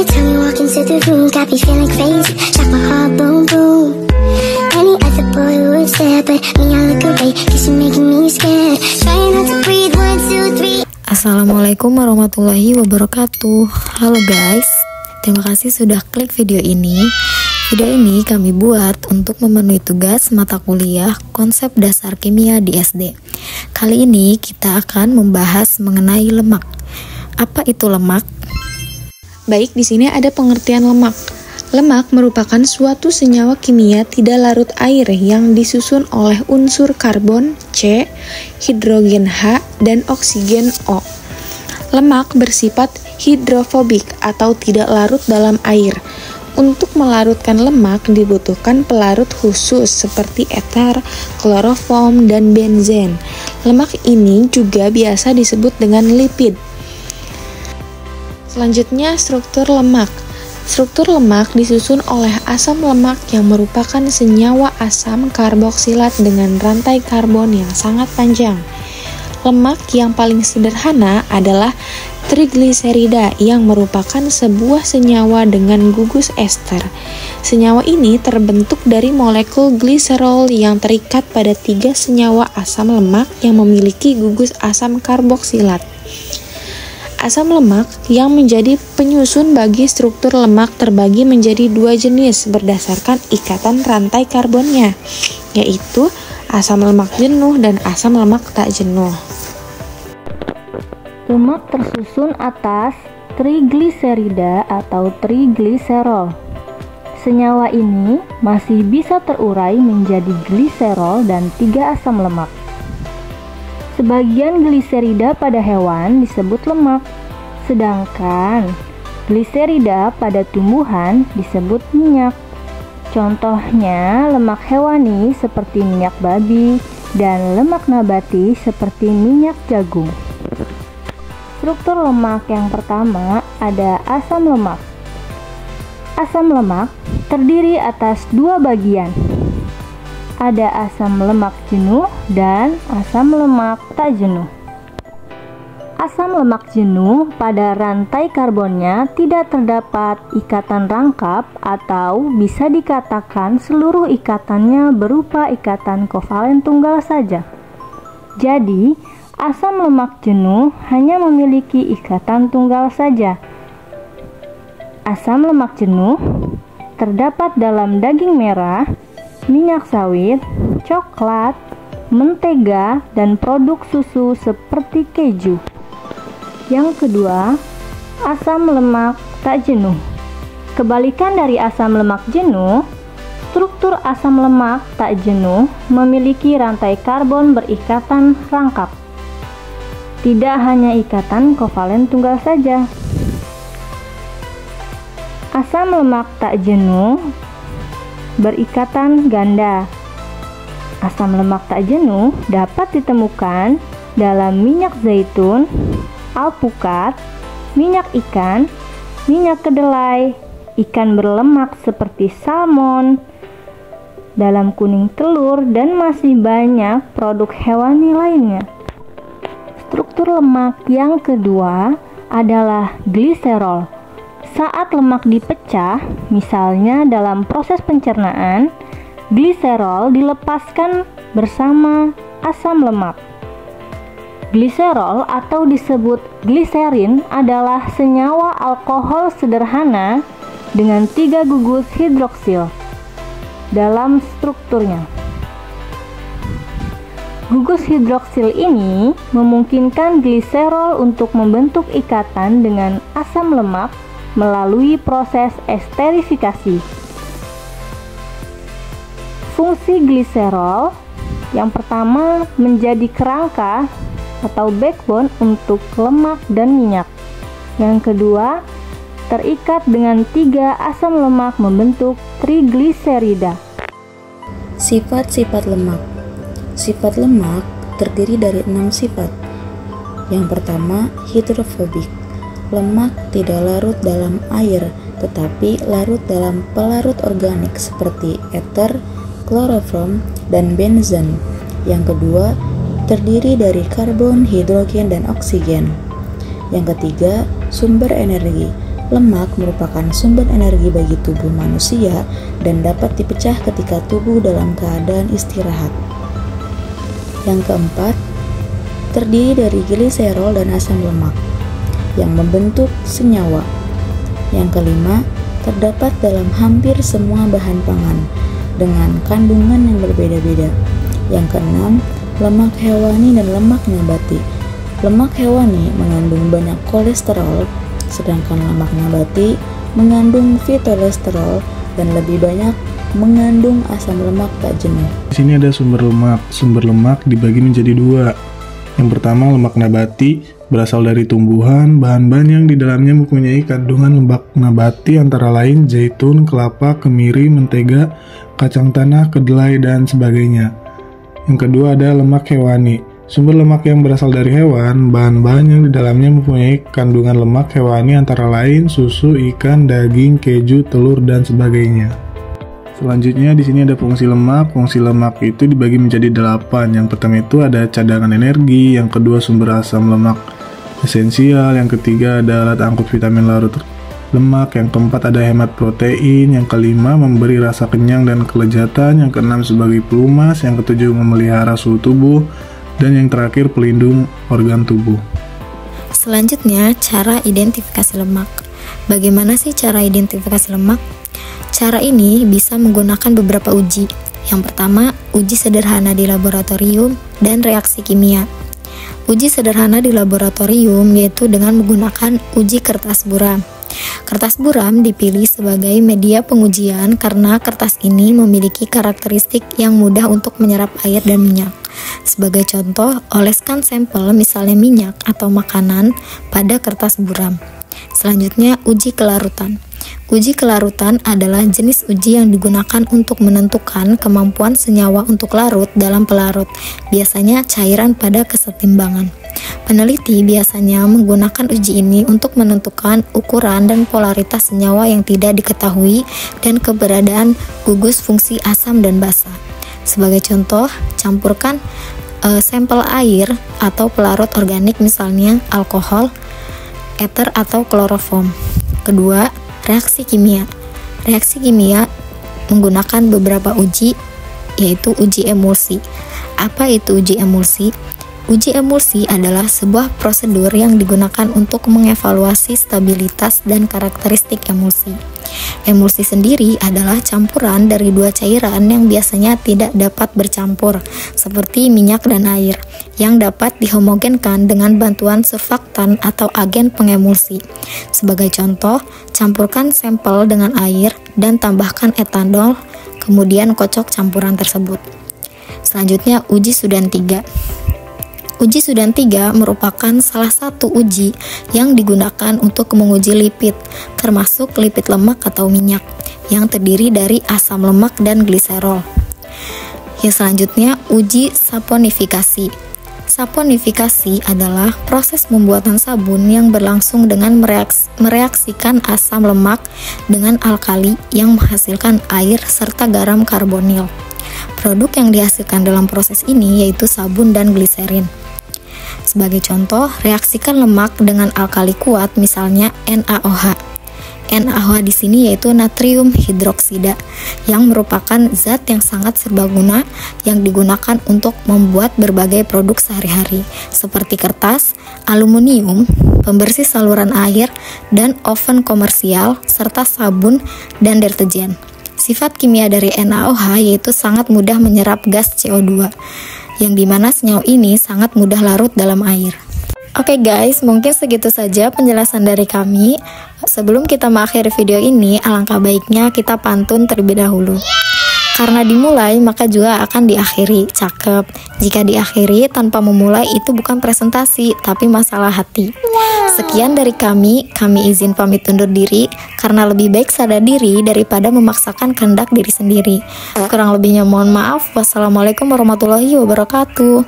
Every time you walk into the room, got me feeling crazy. Like my heart boom boom. Any other boy would stare, but me I look away, cause you're making me scared. Trying not to breathe, 1, 2, 3. Assalamualaikum warahmatullahi wabarakatuh. Halo guys, terima kasih sudah klik video ini. Video ini kami buat untuk memenuhi tugas mata kuliah konsep dasar kimia di SD. Kali ini kita akan membahas mengenai lemak. Apa itu lemak? Baik, di sini ada pengertian lemak. Lemak merupakan suatu senyawa kimia tidak larut air yang disusun oleh unsur karbon C, hidrogen H, dan oksigen O. Lemak bersifat hidrofobik atau tidak larut dalam air. Untuk melarutkan lemak dibutuhkan pelarut khusus seperti eter, kloroform, dan benzen. Lemak ini juga biasa disebut dengan lipid. Selanjutnya, struktur lemak. Struktur lemak disusun oleh asam lemak yang merupakan senyawa asam karboksilat dengan rantai karbon yang sangat panjang. Lemak yang paling sederhana adalah trigliserida yang merupakan sebuah senyawa dengan gugus ester. Senyawa ini terbentuk dari molekul gliserol yang terikat pada 3 senyawa asam lemak yang memiliki gugus asam karboksilat. Asam lemak yang menjadi penyusun bagi struktur lemak terbagi menjadi 2 jenis berdasarkan ikatan rantai karbonnya, yaitu asam lemak jenuh dan asam lemak tak jenuh. Lemak tersusun atas trigliserida atau trigliserol. Senyawa ini masih bisa terurai menjadi gliserol dan 3 asam lemak. Sebagian gliserida pada hewan disebut lemak, sedangkan gliserida pada tumbuhan disebut minyak. Contohnya lemak hewani seperti minyak babi dan lemak nabati seperti minyak jagung. Struktur lemak yang pertama ada asam lemak. Asam lemak terdiri atas 2 bagian. Ada asam lemak jenuh dan asam lemak tak jenuh. Asam lemak jenuh pada rantai karbonnya tidak terdapat ikatan rangkap atau bisa dikatakan seluruh ikatannya berupa ikatan kovalen tunggal saja. Jadi, asam lemak jenuh hanya memiliki ikatan tunggal saja. Asam lemak jenuh terdapat dalam daging merah, minyak sawit, coklat, mentega, dan produk susu seperti keju. Yang kedua, asam lemak tak jenuh. Kebalikan dari asam lemak jenuh, struktur asam lemak tak jenuh memiliki rantai karbon berikatan rangkap. Tidak hanya ikatan kovalen tunggal saja. Asam lemak tak jenuh berikatan ganda. Asam lemak tak jenuh dapat ditemukan dalam minyak zaitun, alpukat, minyak ikan, minyak kedelai, ikan berlemak seperti salmon, dalam kuning telur, dan masih banyak produk hewani lainnya. Struktur lemak yang kedua adalah gliserol. Saat lemak dipecah, misalnya dalam proses pencernaan, gliserol dilepaskan bersama asam lemak. Gliserol atau disebut gliserin adalah senyawa alkohol sederhana dengan 3 gugus hidroksil dalam strukturnya. Gugus hidroksil ini memungkinkan gliserol untuk membentuk ikatan dengan asam lemak melalui proses esterifikasi. Fungsi gliserol yang pertama menjadi kerangka atau backbone untuk lemak dan minyak. Yang kedua, terikat dengan 3 asam lemak membentuk trigliserida. Sifat-sifat lemak. Sifat lemak terdiri dari 6 sifat. Yang pertama, hidrofobik. Lemak tidak larut dalam air, tetapi larut dalam pelarut organik seperti eter, kloroform, dan benzen. Yang kedua, terdiri dari karbon, hidrogen, dan oksigen. Yang ketiga, sumber energi. Lemak merupakan sumber energi bagi tubuh manusia dan dapat dipecah ketika tubuh dalam keadaan istirahat. Yang keempat, terdiri dari gliserol dan asam lemak yang membentuk senyawa. Yang kelima, terdapat dalam hampir semua bahan pangan dengan kandungan yang berbeda-beda. Yang keenam, lemak hewani dan lemak nabati. Lemak hewani mengandung banyak kolesterol, sedangkan lemak nabati mengandung fitolesterol dan lebih banyak mengandung asam lemak tak jenuh. Di sini ada sumber lemak. Sumber lemak dibagi menjadi dua. Yang pertama, lemak nabati berasal dari tumbuhan. Bahan-bahan yang di dalamnya mempunyai kandungan lemak nabati antara lain zaitun, kelapa, kemiri, mentega, kacang tanah, kedelai, dan sebagainya. Yang kedua ada lemak hewani. Sumber lemak yang berasal dari hewan, bahan-bahan yang di dalamnya mempunyai kandungan lemak hewani antara lain susu, ikan, daging, keju, telur, dan sebagainya. Selanjutnya di sini ada fungsi lemak. Fungsi lemak itu dibagi menjadi 8. Yang pertama itu ada cadangan energi, yang kedua sumber asam lemak esensial, yang ketiga ada alat angkut vitamin larut lemak, yang keempat ada hemat protein, yang kelima memberi rasa kenyang dan kelezatan, yang keenam sebagai pelumas, yang ketujuh memelihara suhu tubuh, dan yang terakhir pelindung organ tubuh. Selanjutnya, cara identifikasi lemak. Bagaimana sih cara identifikasi lemak? Cara ini bisa menggunakan beberapa uji. Yang pertama, uji sederhana di laboratorium dan reaksi kimia. Uji sederhana di laboratorium yaitu dengan menggunakan uji kertas buram. Kertas buram dipilih sebagai media pengujian karena kertas ini memiliki karakteristik yang mudah untuk menyerap air dan minyak. Sebagai contoh, oleskan sampel misalnya minyak atau makanan pada kertas buram. Selanjutnya, uji kelarutan. Uji kelarutan adalah jenis uji yang digunakan untuk menentukan kemampuan senyawa untuk larut dalam pelarut, biasanya cairan pada kesetimbangan. Peneliti biasanya menggunakan uji ini untuk menentukan ukuran dan polaritas senyawa yang tidak diketahui dan keberadaan gugus fungsi asam dan basa. Sebagai contoh, campurkan sampel air atau pelarut organik misalnya alkohol, eter atau kloroform. Kedua, reaksi kimia. Reaksi kimia menggunakan beberapa uji, yaitu uji emulsi. Apa itu uji emulsi? Uji emulsi adalah sebuah prosedur yang digunakan untuk mengevaluasi stabilitas dan karakteristik emulsi. Emulsi sendiri adalah campuran dari dua cairan yang biasanya tidak dapat bercampur, seperti minyak dan air, yang dapat dihomogenkan dengan bantuan surfaktan atau agen pengemulsi. Sebagai contoh, campurkan sampel dengan air dan tambahkan etanol, kemudian kocok campuran tersebut. Selanjutnya, uji Sudan 3. Uji Sudan 3 merupakan salah satu uji yang digunakan untuk menguji lipid, termasuk lipid lemak atau minyak, yang terdiri dari asam lemak dan gliserol. Yang selanjutnya, uji saponifikasi. Saponifikasi adalah proses pembuatan sabun yang berlangsung dengan mereaksikan asam lemak dengan alkali yang menghasilkan air serta garam karbonil. Produk yang dihasilkan dalam proses ini yaitu sabun dan gliserin. Sebagai contoh, reaksikan lemak dengan alkali kuat, misalnya NaOH. NaOH di sini yaitu natrium hidroksida, yang merupakan zat yang sangat serbaguna yang digunakan untuk membuat berbagai produk sehari-hari, seperti kertas, aluminium, pembersih saluran air, dan oven komersial, serta sabun dan deterjen. Sifat kimia dari NaOH yaitu sangat mudah menyerap gas CO2, yang dimana senyawa ini sangat mudah larut dalam air. Oke guys, mungkin segitu saja penjelasan dari kami. Sebelum kita mengakhiri video ini, alangkah baiknya kita pantun terlebih dahulu. Karena dimulai, maka juga akan diakhiri. Cakep. Jika diakhiri tanpa memulai, itu bukan presentasi, tapi masalah hati. Sekian dari kami izin pamit undur diri, karena lebih baik sadar diri daripada memaksakan kehendak diri sendiri. Kurang lebihnya mohon maaf. Wassalamualaikum warahmatullahi wabarakatuh.